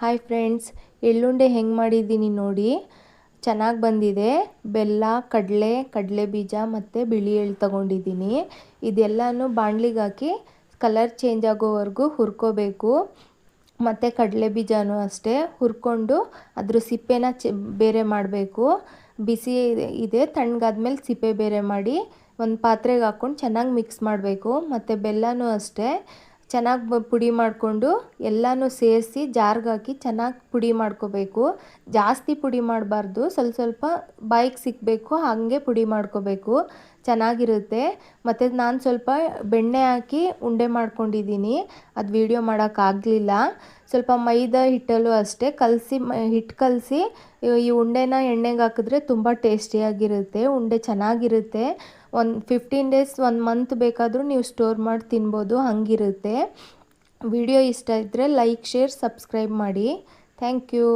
Hi friends, ಎಳ್ಳುಂಡೆ ಹೆಂಗೆ ಮಾಡಿದ್ದೀನಿ ನೋಡಿ. ಚೆನ್ನಾಗಿ ಬಂದಿದೆ. ಬೆಲ್ಲ, ಕಡಲೆ ಬೀಜ ಮತ್ತು ಬಿಳಿ ಎಳ್ಳು ತೊಗೊಂಡಿದ್ದೀನಿ. ಇದೆಲ್ಲನೂ ಬಾಣಲಿಗೆ ಹಾಕಿ ಕಲರ್ ಚೇಂಜ್ ಆಗೋವರೆಗೂ ಹುರ್ಕೋಬೇಕು. ಮತ್ತು ಕಡಲೆ ಬೀಜನೂ ಅಷ್ಟೇ ಹುರ್ಕೊಂಡು ಅದ್ರ ಸಿಪ್ಪೆನ ಬೇರೆ ಮಾಡಬೇಕು. ಬಿಸಿ ಇದೆ, ತಣ್ಣಗಾದ್ಮೇಲೆ ಸಿಪ್ಪೆ ಬೇರೆ ಮಾಡಿ ಒಂದು ಪಾತ್ರೆಗೆ ಹಾಕ್ಕೊಂಡು ಚೆನ್ನಾಗಿ ಮಿಕ್ಸ್ ಮಾಡಬೇಕು. ಮತ್ತು ಬೆಲ್ಲನೂ ಅಷ್ಟೇ ಚೆನ್ನಾಗಿ ಪುಡಿ ಮಾಡಿಕೊಂಡು ಎಲ್ಲನೂ ಸೇರಿಸಿ ಜಾರ್ಗೆ ಹಾಕಿ ಚೆನ್ನಾಗಿ ಪುಡಿ ಮಾಡ್ಕೋಬೇಕು. ಜಾಸ್ತಿ ಪುಡಿ ಮಾಡಬಾರ್ದು, ಸ್ವಲ್ಪ ಬಾಯಿಗೆ ಸಿಕ್ಕಬೇಕು ಹಾಗೆ ಪುಡಿ ಮಾಡ್ಕೋಬೇಕು, ಚೆನ್ನಾಗಿರುತ್ತೆ. ಮತ್ತು ನಾನು ಸ್ವಲ್ಪ ಬೆಣ್ಣೆ ಹಾಕಿ ಉಂಡೆ ಮಾಡ್ಕೊಂಡಿದ್ದೀನಿ, ಅದು ವೀಡಿಯೋ ಮಾಡೋಕ್ಕಾಗಲಿಲ್ಲ. ಸ್ವಲ್ಪ ಮೈದಾ ಹಿಟ್ಟಲ್ಲೂ ಅಷ್ಟೇ ಹಿಟ್ಟು ಕಲಸಿ ಈ ಉಂಡೆನ ಎಣ್ಣೆಗೆ ಹಾಕಿದ್ರೆ ತುಂಬ ಟೇಸ್ಟಿಯಾಗಿರುತ್ತೆ. ಉಂಡೆ ಚೆನ್ನಾಗಿರುತ್ತೆ. 15 ಡೇಸ್ 1 ಮಂತ್ ಬೇಕಾದರೂ ನೀವು ಸ್ಟೋರ್ ಮಾಡಿ ತಿನ್ಬೋದು, ಹಾಗಿರುತ್ತೆ. ವಿಡಿಯೋ ಇಷ್ಟ ಇದ್ದರೆ ಲೈಕ್, ಶೇರ್, ಸಬ್ಸ್ಕ್ರೈಬ್ ಮಾಡಿ. Thank you.